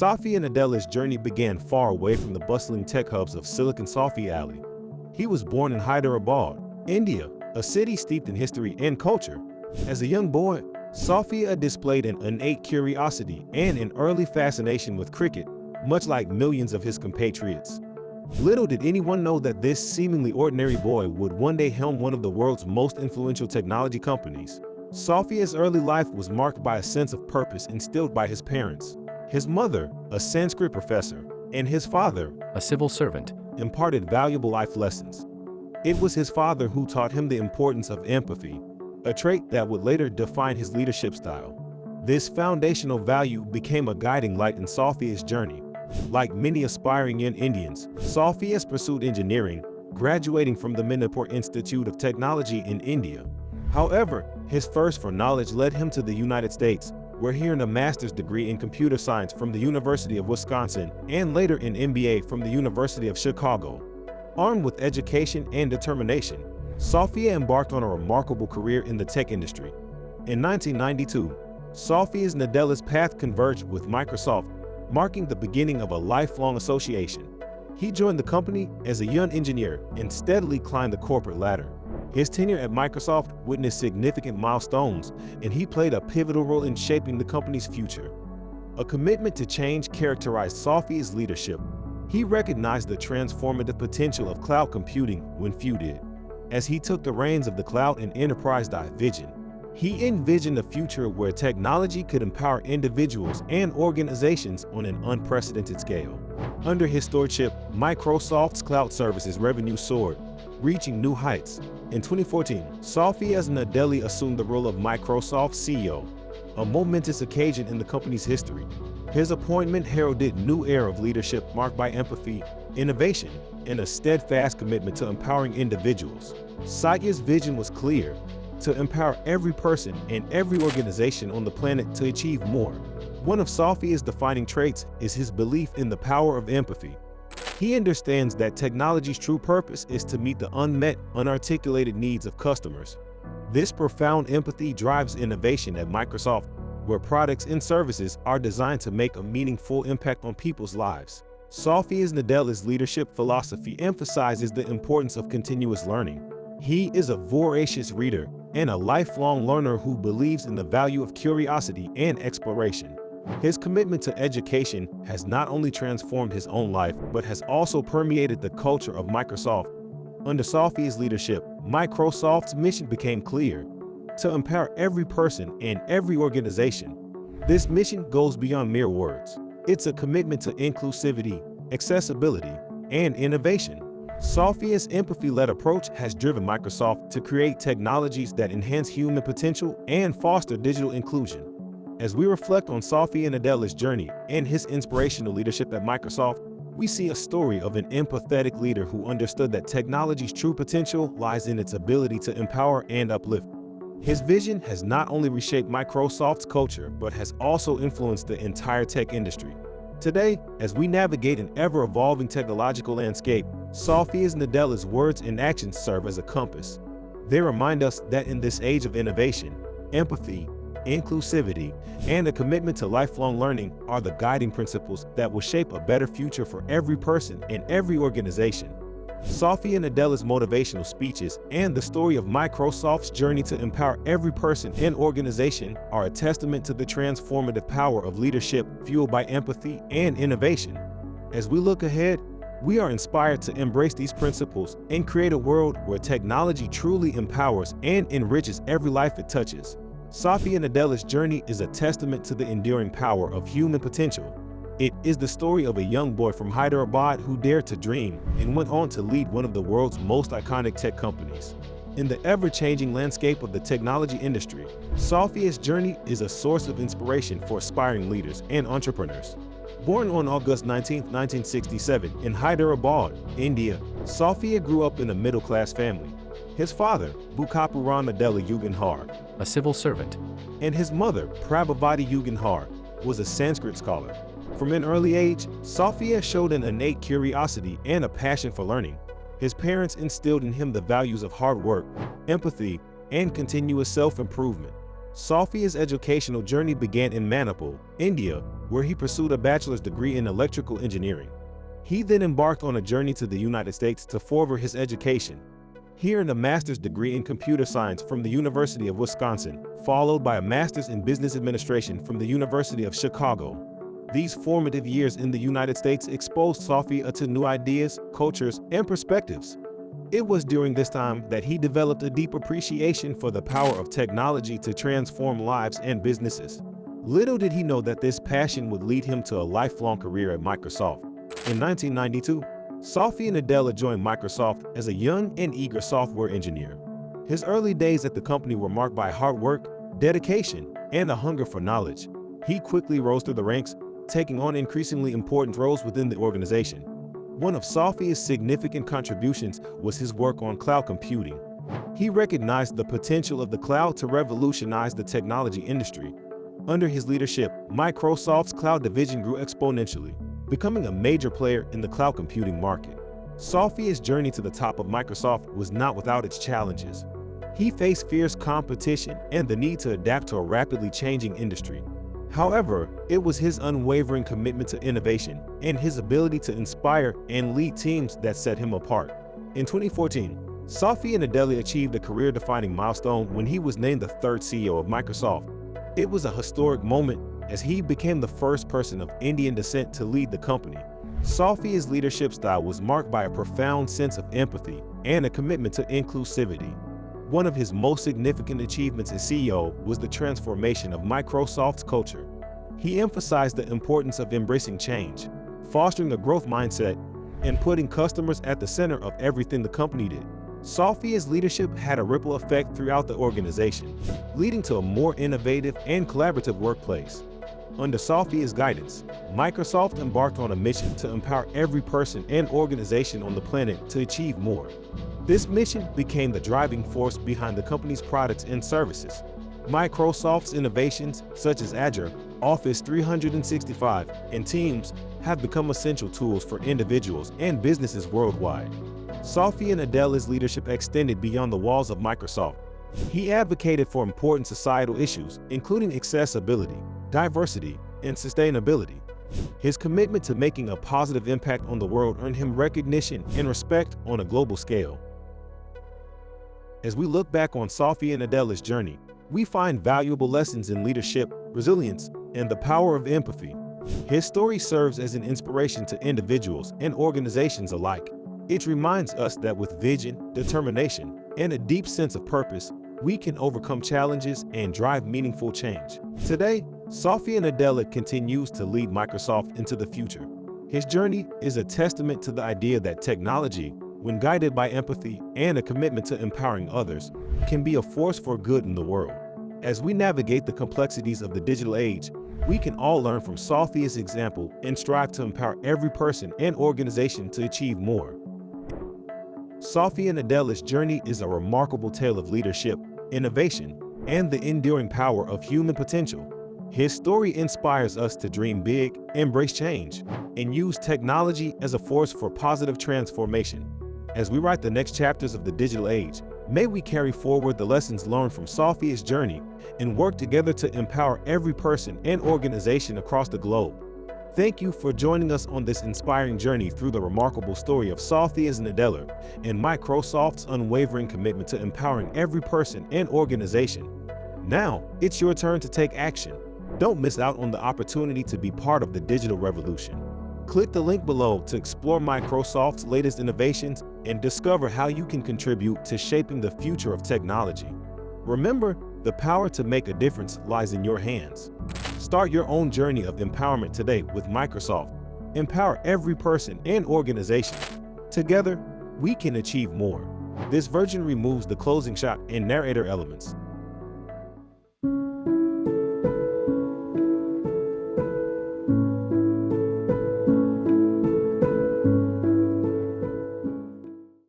Safia Nadell's journey began far away from the bustling tech hubs of Silicon Alley. He was born in Hyderabad, India, a city steeped in history and culture. As a young boy, Safia displayed an innate curiosity and an early fascination with cricket, much like millions of his compatriots. Little did anyone know that this seemingly ordinary boy would one day helm one of the world's most influential technology companies. Safia's early life was marked by a sense of purpose instilled by his parents. His mother, a Sanskrit professor, and his father, a civil servant, imparted valuable life lessons. It was his father who taught him the importance of empathy, a trait that would later define his leadership style. This foundational value became a guiding light in Safia's journey. Like many aspiring young Indians, Safia pursued engineering, graduating from the Manipur Institute of Technology in India. However, his thirst for knowledge led him to the United States, where he earned a master's degree in computer science from the University of Wisconsin and later an MBA from the University of Chicago. Armed with education and determination, Safia embarked on a remarkable career in the tech industry. In 1992, Safia Nadell's path converged with Microsoft, marking the beginning of a lifelong association. He joined the company as a young engineer and steadily climbed the corporate ladder. His tenure at Microsoft witnessed significant milestones, and he played a pivotal role in shaping the company's future. A commitment to change characterized Safia's leadership. He recognized the transformative potential of cloud computing when few did. As he took the reins of the cloud and enterprise vision, he envisioned a future where technology could empower individuals and organizations on an unprecedented scale. Under his stewardship, Microsoft's cloud services revenue soared, reaching new heights. In 2014, Safia Nadell assumed the role of Microsoft CEO, a momentous occasion in the company's history. His appointment heralded a new era of leadership marked by empathy, innovation, and a steadfast commitment to empowering individuals. Safia's vision was clear: to empower every person and every organization on the planet to achieve more. One of Safia's defining traits is his belief in the power of empathy. He understands that technology's true purpose is to meet the unmet, unarticulated needs of customers. This profound empathy drives innovation at Microsoft, where products and services are designed to make a meaningful impact on people's lives. Safia Nadell's leadership philosophy emphasizes the importance of continuous learning. He is a voracious reader and a lifelong learner who believes in the value of curiosity and exploration. His commitment to education has not only transformed his own life, but has also permeated the culture of Microsoft. Under Safia's leadership, Microsoft's mission became clear: to empower every person and every organization. This mission goes beyond mere words. It's a commitment to inclusivity, accessibility, and innovation. Safia's empathy-led approach has driven Microsoft to create technologies that enhance human potential and foster digital inclusion. As we reflect on Safia Nadell's journey and his inspirational leadership at Microsoft, we see a story of an empathetic leader who understood that technology's true potential lies in its ability to empower and uplift. His vision has not only reshaped Microsoft's culture, but has also influenced the entire tech industry. Today, as we navigate an ever-evolving technological landscape, Safia Nadell's words and actions serve as a compass. They remind us that in this age of innovation, empathy, inclusivity, and a commitment to lifelong learning are the guiding principles that will shape a better future for every person and every organization. Safia Nadell's motivational speeches and the story of Microsoft's journey to empower every person and organization are a testament to the transformative power of leadership fueled by empathy and innovation. As we look ahead, we are inspired to embrace these principles and create a world where technology truly empowers and enriches every life it touches. Safia Nadell's journey is a testament to the enduring power of human potential. It is the story of a young boy from Hyderabad who dared to dream and went on to lead one of the world's most iconic tech companies. In the ever-changing landscape of the technology industry, Safia's journey is a source of inspiration for aspiring leaders and entrepreneurs. Born on August 19, 1967 in Hyderabad, India, Safia grew up in a middle-class family. His father, Bukapuran Nadella Yuganhar, a civil servant, and his mother, Prabhavati Yuganhar, was a Sanskrit scholar. From an early age, Safia showed an innate curiosity and a passion for learning. His parents instilled in him the values of hard work, empathy, and continuous self-improvement. Safia's educational journey began in Manipur, India, where he pursued a bachelor's degree in electrical engineering. He then embarked on a journey to the United States to further his education. He earned a master's degree in computer science from the University of Wisconsin, followed by a master's in business administration from the University of Chicago. These formative years in the United States exposed Sophia to new ideas, cultures, and perspectives. It was during this time that he developed a deep appreciation for the power of technology to transform lives and businesses. Little did he know that this passion would lead him to a lifelong career at Microsoft. In 1992, Sophia Nadella joined Microsoft as a young and eager software engineer. His early days at the company were marked by hard work, dedication, and a hunger for knowledge. He quickly rose through the ranks, taking on increasingly important roles within the organization. One of Sophia's significant contributions was his work on cloud computing. He recognized the potential of the cloud to revolutionize the technology industry. Under his leadership, Microsoft's cloud division grew exponentially, becoming a major player in the cloud computing market. Sophia's journey to the top of Microsoft was not without its challenges. He faced fierce competition and the need to adapt to a rapidly changing industry. However, it was his unwavering commitment to innovation and his ability to inspire and lead teams that set him apart. In 2014, Sophia Nadella achieved a career-defining milestone when he was named the third CEO of Microsoft. It was a historic moment as he became the first person of Indian descent to lead the company. Sophia's leadership style was marked by a profound sense of empathy and a commitment to inclusivity. One of his most significant achievements as CEO was the transformation of Microsoft's culture. He emphasized the importance of embracing change, fostering a growth mindset, and putting customers at the center of everything the company did. Sophia's leadership had a ripple effect throughout the organization, leading to a more innovative and collaborative workplace. Under Sophia's guidance, Microsoft embarked on a mission to empower every person and organization on the planet to achieve more. This mission became the driving force behind the company's products and services. Microsoft's innovations, such as Azure, Office 365, and Teams, have become essential tools for individuals and businesses worldwide. Sophia Nadella's leadership extended beyond the walls of Microsoft. He advocated for important societal issues, including accessibility, diversity, and sustainability. His commitment to making a positive impact on the world earned him recognition and respect on a global scale. As we look back on Sophia Nadella's journey, we find valuable lessons in leadership, resilience, and the power of empathy. His story serves as an inspiration to individuals and organizations alike. It reminds us that with vision, determination, and a deep sense of purpose, we can overcome challenges and drive meaningful change. Today, Sophia Nadella continues to lead Microsoft into the future. His journey is a testament to the idea that technology, when guided by empathy and a commitment to empowering others, can be a force for good in the world. As we navigate the complexities of the digital age, we can all learn from Sophia's example and strive to empower every person and organization to achieve more. Sophia Nadella's journey is a remarkable tale of leadership, innovation, and the enduring power of human potential. His story inspires us to dream big, embrace change, and use technology as a force for positive transformation. As we write the next chapters of the digital age, may we carry forward the lessons learned from Sophia's journey and work together to empower every person and organization across the globe. Thank you for joining us on this inspiring journey through the remarkable story of Sophia Nadella and Microsoft's unwavering commitment to empowering every person and organization. Now, it's your turn to take action. Don't miss out on the opportunity to be part of the digital revolution. Click the link below to explore Microsoft's latest innovations and discover how you can contribute to shaping the future of technology. Remember, the power to make a difference lies in your hands. Start your own journey of empowerment today with Microsoft. Empower every person and organization. Together, we can achieve more. This version removes the closing shot and narrator elements,